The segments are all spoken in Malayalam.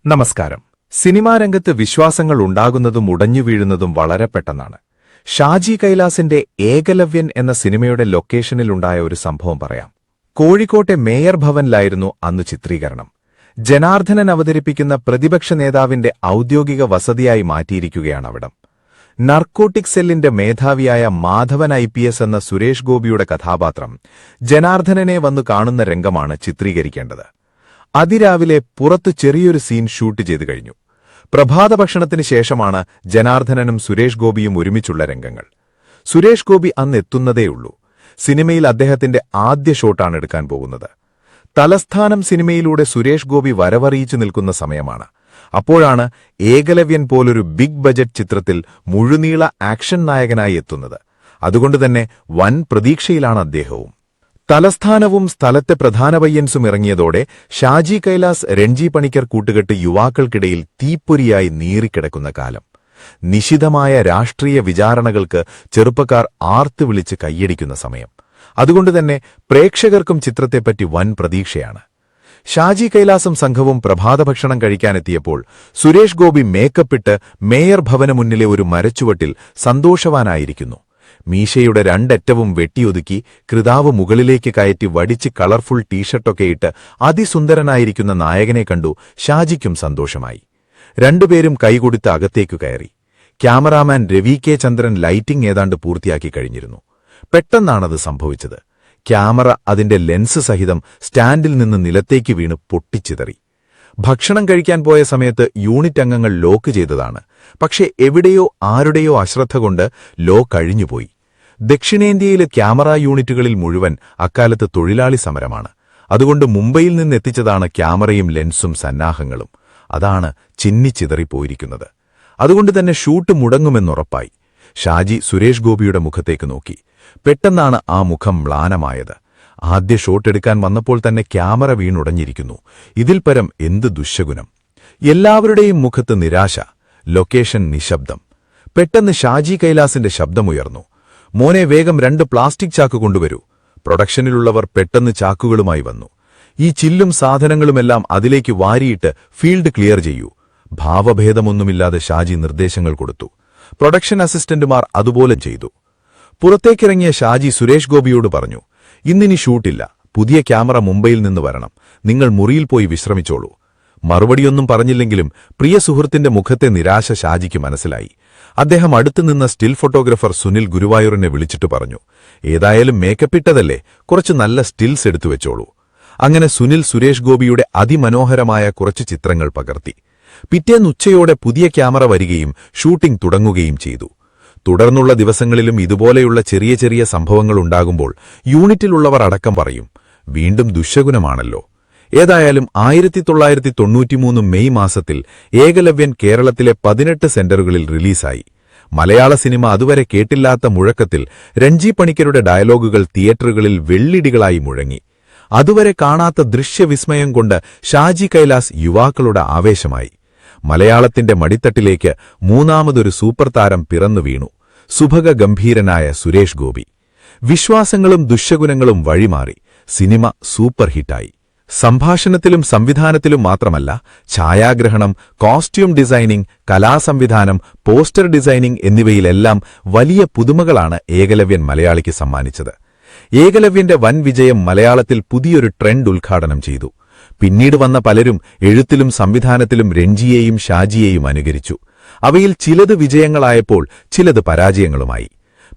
നമസ്കാരം. സിനിമാ രംഗത്ത് വിശ്വാസങ്ങൾ ഉണ്ടാകുന്നതും ഉടഞ്ഞുവീഴുന്നതും വളരെ പെട്ടെന്നാണ്. ഷാജി കൈലാസിന്റെ ഏകലവ്യൻ എന്ന സിനിമയുടെ ലൊക്കേഷനിലുണ്ടായ ഒരു സംഭവം പറയാം. കോഴിക്കോട്ടെ മേയർ ഭവനിലായിരുന്നു അന്ന് ചിത്രീകരണം. ജനാർദ്ദനൻ അവതരിപ്പിക്കുന്ന പ്രതിപക്ഷ നേതാവിന്റെ ഔദ്യോഗിക വസതിയായി മാറ്റിയിരിക്കുകയാണവിടം. നർക്കോട്ടിക് സെല്ലിന്റെ മേധാവിയായ മാധവൻ IPS എന്ന സുരേഷ് ഗോപിയുടെ കഥാപാത്രം ജനാർദ്ദനനെ വന്നു കാണുന്ന രംഗമാണ് ചിത്രീകരിക്കേണ്ടത്. അതിരാവിലെ പുറത്തു ചെറിയൊരു സീൻ ഷൂട്ട് ചെയ്തു കഴിഞ്ഞു. പ്രഭാതഭക്ഷണത്തിന് ശേഷമാണ് ജനാർദ്ദനനും സുരേഷ് ഗോപിയും ഒരുമിച്ചുള്ള രംഗങ്ങൾ. സുരേഷ് ഗോപി അന്ന് എത്തുന്നതേയുള്ളൂ. സിനിമയിൽ അദ്ദേഹത്തിന്റെ ആദ്യ ഷോട്ടാണ് എടുക്കാൻ പോകുന്നത്. തലസ്ഥാനം സിനിമയിലൂടെ സുരേഷ് ഗോപി വരവറിയിച്ചു നിൽക്കുന്ന സമയമാണ്. അപ്പോഴാണ് ഏകലവ്യൻ പോലൊരു ബിഗ് ബജറ്റ് ചിത്രത്തിൽ മുഴുനീള ആക്ഷൻ നായകനായി എത്തുന്നത്. അതുകൊണ്ടുതന്നെ വൻ പ്രതീക്ഷയിലാണ് അദ്ദേഹവും. തലസ്ഥാനവും സ്ഥലത്തെ പ്രധാന പയ്യൻസും ഇറങ്ങിയതോടെ ഷാജി കൈലാസ്, രഞ്ജി പണിക്കർ കൂട്ടുകെട്ട് യുവാക്കൾക്കിടയിൽ തീപ്പൊരിയായി നീറിക്കിടക്കുന്ന കാലം. നിശിതമായ രാഷ്ട്രീയ വിചാരണകൾക്ക് ചെറുപ്പക്കാർ ആർത്തുവിളിച്ച് കൈയടിക്കുന്ന സമയം. അതുകൊണ്ടുതന്നെ പ്രേക്ഷകർക്കും ചിത്രത്തെപ്പറ്റി വൻ പ്രതീക്ഷയാണ്. ഷാജി കൈലാസും സംഘവും പ്രഭാതഭക്ഷണം കഴിക്കാനെത്തിയപ്പോൾ സുരേഷ് ഗോപി മേക്കപ്പിട്ട് മേയർ ഭവന് മുന്നിലെ ഒരു മരച്ചുവട്ടിൽ സന്തോഷവാനായിരിക്കുന്നു. മീശയുടെ രണ്ടറ്റവും വെട്ടിയൊതുക്കി കൃതാവ് മുകളിലേക്ക് കയറ്റി വടിച്ച് കളർഫുൾ ടീഷർട്ടൊക്കെ ഇട്ട് അതിസുന്ദരനായിരിക്കുന്ന നായകനെ കണ്ടു ഷാജിക്കും സന്തോഷമായി. രണ്ടുപേരും കൈകൊടുത്ത് അകത്തേക്കു കയറി. ക്യാമറാമാൻ രവി കെ ചന്ദ്രൻ ലൈറ്റിംഗ് ഏതാണ്ട് പൂർത്തിയാക്കി കഴിഞ്ഞിരുന്നു. പെട്ടെന്നാണത് സംഭവിച്ചത്. ക്യാമറ അതിന്റെ ലെൻസ് സഹിതം സ്റ്റാൻഡിൽ നിന്ന് നിലത്തേക്ക് വീണ് പൊട്ടിച്ചിതറി. ഭക്ഷണം കഴിക്കാൻ പോയ സമയത്ത് യൂണിറ്റ് അംഗങ്ങൾ ലോക്ക് ചെയ്തതാണ്. പക്ഷേ എവിടെയോ ആരുടെയോ അശ്രദ്ധ കൊണ്ട് ലോക്ക് അഴിഞ്ഞുപോയി. ദക്ഷിണേന്ത്യയിലെ ക്യാമറ യൂണിറ്റുകളിൽ മുഴുവൻ അക്കാലത്ത് തൊഴിലാളി സമരമാണ്. അതുകൊണ്ട് മുംബൈയിൽ നിന്നെത്തിച്ചതാണ് ക്യാമറയും ലെൻസും സന്നാഹങ്ങളും. അതാണ് ചിന്നിച്ചിതറിപ്പോയിരിക്കുന്നത്. അതുകൊണ്ടുതന്നെ ഷൂട്ട് മുടങ്ങുമെന്നുറപ്പായി. ഷാജി സുരേഷ് ഗോപിയുടെ മുഖത്തേക്ക് നോക്കി. പെട്ടെന്നാണ് ആ മുഖം മ്ലാനമായത്. ആദ്യ ഷോട്ടെടുക്കാൻ വന്നപ്പോൾ തന്നെ ക്യാമറ വീണുടഞ്ഞിരിക്കുന്നു. ഇതിൽ പരം എന്ത് ദുശ്ശകുനം! എല്ലാവരുടെയും മുഖത്ത് നിരാശ. ലൊക്കേഷൻ നിശബ്ദം. പെട്ടെന്ന് ഷാജി കൈലാസിന്റെ ശബ്ദമുയർന്നു. മോനെ, വേഗം 2 പ്ലാസ്റ്റിക് ചാക്ക് കൊണ്ടുവരൂ. പ്രൊഡക്ഷനിലുള്ളവർ പെട്ടെന്ന് ചാക്കുകളുമായി വന്നു. ഈ ചില്ലും സാധനങ്ങളുമെല്ലാം അതിലേക്ക് വാരിയിട്ട് ഫീൽഡ് ക്ലിയർ ചെയ്യൂ. ഭാവഭേദമൊന്നുമില്ലാതെ ഷാജി നിർദ്ദേശങ്ങൾ കൊടുത്തു. പ്രൊഡക്ഷൻ അസിസ്റ്റന്റുമാർ അതുപോലെ ചെയ്തു. പുറത്തേക്കിറങ്ങിയ ഷാജി സുരേഷ് ഗോപിയോട് പറഞ്ഞു, ഇന്നിനി ഷൂട്ടില്ല. പുതിയ ക്യാമറ മുംബൈയിൽ നിന്ന് വരണം. നിങ്ങൾ മുറിയിൽ പോയി വിശ്രമിച്ചോളൂ. മറുപടിയൊന്നും പറഞ്ഞില്ലെങ്കിലും പ്രിയ സുഹൃത്തിന്റെ മുഖത്തെ നിരാശ ഷാജിക്ക് മനസ്സിലായി. അദ്ദേഹം അടുത്തുനിന്ന സ്റ്റിൽ ഫോട്ടോഗ്രാഫർ സുനിൽ ഗുരുവായൂരിനെ വിളിച്ചിട്ട് പറഞ്ഞു, ഏതായാലും മേക്കപ്പിട്ടതല്ലേ, കുറച്ച് നല്ല സ്റ്റിൽസ് എടുത്തുവെച്ചോളൂ. അങ്ങനെ സുനിൽ സുരേഷ് ഗോപിയുടെ അതിമനോഹരമായ കുറച്ച് ചിത്രങ്ങൾ പകർത്തി. പിറ്റേന്ന് ഉച്ചയോടെ പുതിയ ക്യാമറ വരികയും ഷൂട്ടിംഗ് തുടങ്ങുകയും ചെയ്തു. തുടർന്നുള്ള ദിവസങ്ങളിലും ഇതുപോലെയുള്ള ചെറിയ ചെറിയ സംഭവങ്ങളുണ്ടാകുമ്പോൾ യൂണിറ്റിലുള്ളവർ അടക്കം പറയും, വീണ്ടും ദുശ്ശകുനമാണല്ലോ. ഏതായാലും 1993 മെയ് മാസത്തിൽ ഏകലവ്യൻ കേരളത്തിലെ 18 സെന്ററുകളിൽ റിലീസായി. മലയാള സിനിമ അതുവരെ കേട്ടില്ലാത്ത മുഴക്കത്തിൽ രഞ്ജി പണിക്കരുടെ ഡയലോഗുകൾ തിയേറ്ററുകളിൽ വെള്ളിടികളായി മുഴങ്ങി. അതുവരെ കാണാത്ത ദൃശ്യവിസ്മയം കൊണ്ട് ഷാജി കൈലാസ് യുവാക്കളുടെ ആവേശമായി. മലയാളത്തിന്റെ മടിത്തട്ടിലേക്ക് മൂന്നാമതൊരു സൂപ്പർ താരം പിറന്നു വീണു. സുഭഗംഭീരനായ സുരേഷ് ഗോപി. വിശ്വാസങ്ങളും ദുശ്ശകുനങ്ങളും വഴിമാറി. സിനിമ സൂപ്പർ ഹിറ്റായി. സംഭാഷണത്തിലും സംവിധാനത്തിലും മാത്രമല്ല, ഛായാഗ്രഹണം, കോസ്റ്റ്യൂം ഡിസൈനിംഗ്, കലാസംവിധാനം, പോസ്റ്റർ ഡിസൈനിംഗ് എന്നിവയിലെല്ലാം വലിയ പുതുമകളാണ് ഏകലവ്യൻ മലയാളിക്ക് സമ്മാനിച്ചത്. ഏകലവ്യന്റെ വൻ വിജയം മലയാളത്തിൽ പുതിയൊരു ട്രെൻഡ് ഉദ്ഘാടനം ചെയ്തു. പിന്നീട് വന്ന പലരും എഴുത്തിലും സംവിധാനത്തിലും രഞ്ജിയെയും ഷാജിയെയും അനുകരിച്ചു. അവയിൽ ചിലത് വിജയങ്ങളായപ്പോൾ ചിലത് പരാജയങ്ങളുമായി.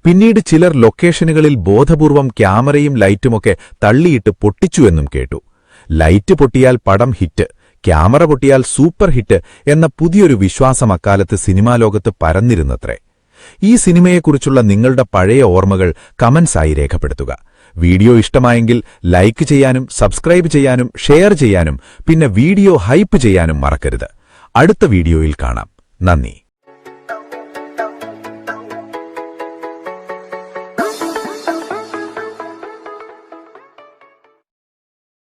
പിന്നീട് ചിലർ ലൊക്കേഷനുകളിൽ ബോധപൂർവം ക്യാമറയും ലൈറ്റുമൊക്കെ തള്ളിയിട്ട് പൊട്ടിച്ചുവെന്നും കേട്ടു. ലൈറ്റ് പൊട്ടിയാൽ പടം ഹിറ്റ്, ക്യാമറ പൊട്ടിയാൽ സൂപ്പർ ഹിറ്റ് എന്ന പുതിയൊരു വിശ്വാസം അക്കാലത്ത് സിനിമാ ലോകത്ത് പരന്നിരുന്നത്രേ. ഈ സിനിമയെക്കുറിച്ചുള്ള നിങ്ങളുടെ പഴയ ഓർമ്മകൾ കമന്റ്സായി രേഖപ്പെടുത്തുക. വീഡിയോ ഇഷ്ടമായെങ്കിൽ ലൈക്ക് ചെയ്യാനും സബ്സ്ക്രൈബ് ചെയ്യാനും ഷെയർ ചെയ്യാനും പിന്നെ വീഡിയോ ഹൈപ്പ് ചെയ്യാനും മറക്കരുത്. അടുത്ത വീഡിയോയിൽ കാണാം. നന്ദി.